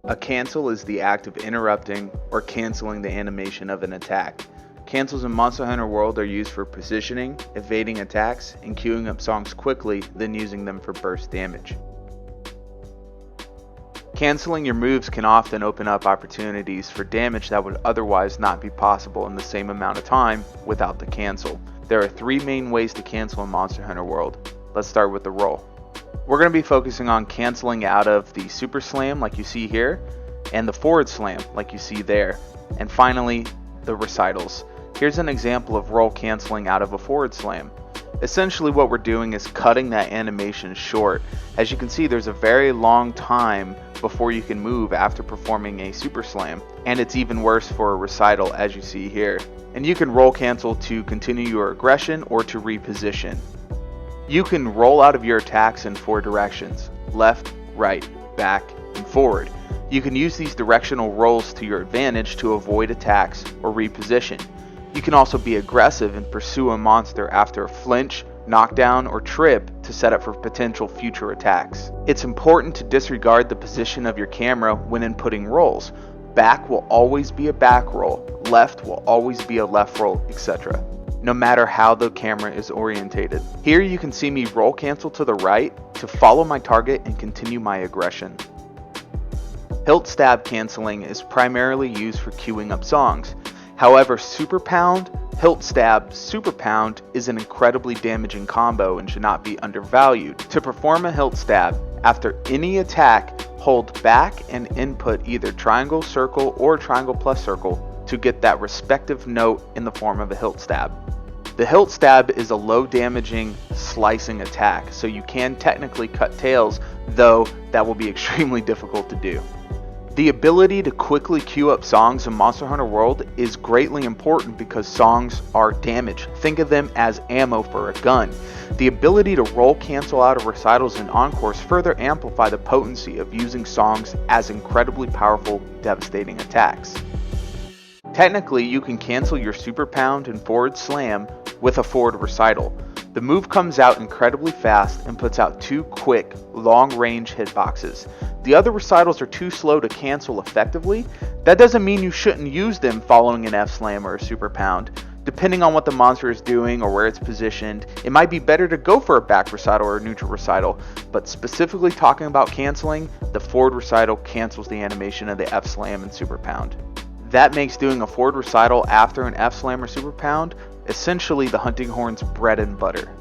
A cancel is the act of interrupting or canceling the animation of an attack. Cancels in Monster Hunter World are used for positioning, evading attacks, and queuing up songs quickly, then using them for burst damage. Canceling your moves can often open up opportunities for damage that would otherwise not be possible in the same amount of time without the cancel. There are three main ways to cancel in Monster Hunter World. Let's start with the roll. We're going to be focusing on canceling out of the super slam like you see here, and the forward slam like you see there, and finally the recitals. Here's an example of roll canceling out of a forward slam. Essentially what we're doing is cutting that animation short. As you can see, there's a very long time before you can move after performing a super slam, and it's even worse for a recital as you see here. And you can roll cancel to continue your aggression or to reposition. You can roll out of your attacks in four directions: left, right, back, and forward. You can use these directional rolls to your advantage to avoid attacks or reposition. You can also be aggressive and pursue a monster after a flinch, knockdown, or trip to set up for potential future attacks. It's important to disregard the position of your camera when inputting rolls. Back will always be a back roll, left will always be a left roll, etc. No matter how the camera is orientated. Here you can see me roll cancel to the right to follow my target and continue my aggression. Hilt stab canceling is primarily used for queuing up songs. However, super pound, hilt stab, super pound is an incredibly damaging combo and should not be undervalued. To perform a hilt stab, after any attack, hold back and input either triangle, circle, or triangle plus circle to get that respective note in the form of a hilt stab. The hilt stab is a low damaging slicing attack, so you can technically cut tails, though that will be extremely difficult to do. The ability to quickly queue up songs in Monster Hunter World is greatly important because songs are damage. Think of them as ammo for a gun. The ability to roll cancel out of recitals and encores further amplify the potency of using songs as incredibly powerful, devastating attacks. Technically, you can cancel your super pound and forward slam with a forward recital. The move comes out incredibly fast and puts out two quick, long-range hitboxes. The other recitals are too slow to cancel effectively. That doesn't mean you shouldn't use them following an F-slam or a super pound. Depending on what the monster is doing or where it's positioned, it might be better to go for a back recital or a neutral recital, but specifically talking about canceling, the forward recital cancels the animation of the F-slam and super pound. That makes doing a forward recital after an F-slam or super pound essentially the hunting horn's bread and butter.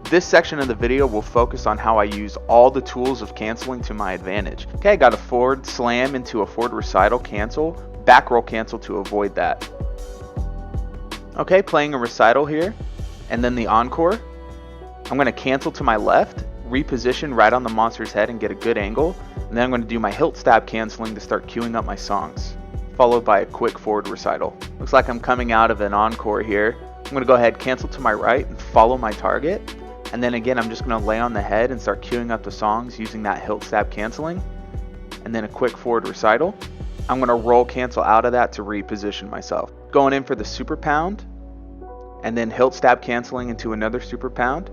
This section of the video will focus on how I use all the tools of canceling to my advantage. Okay, I got a forward slam into a forward recital cancel, back roll cancel to avoid that. Okay, playing a recital here, and then the encore. I'm going to cancel to my left, reposition right on the monster's head and get a good angle, and then I'm going to do my hilt stab canceling to start queuing up my songs, followed by a quick forward recital. Looks like I'm coming out of an encore here. I'm going to go ahead, cancel to my right, and follow my target. And then again, I'm just going to lay on the head and start queuing up the songs using that hilt stab canceling. And then a quick forward recital. I'm going to roll cancel out of that to reposition myself. Going in for the super pound. And then hilt stab canceling into another super pound.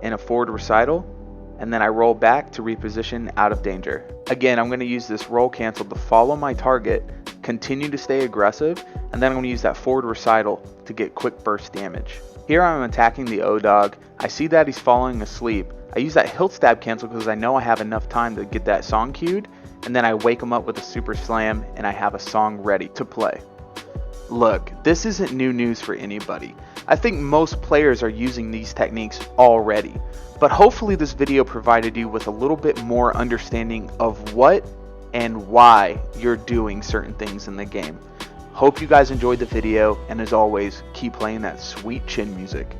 And a forward recital. And then I roll back to reposition out of danger. Again, I'm going to use this roll cancel to follow my target, continue to stay aggressive, and then I'm going to use that forward recital to get quick burst damage. Here I'm attacking the O-Dog. I see that he's falling asleep. I use that hilt stab cancel because I know I have enough time to get that song queued, and then I wake him up with a super slam and I have a song ready to play. Look, this isn't new news for anybody. I think most players are using these techniques already, but hopefully this video provided you with a little bit more understanding of what and why you're doing certain things in the game. Hope you guys enjoyed the video, and as always, keep playing that sweet chin music.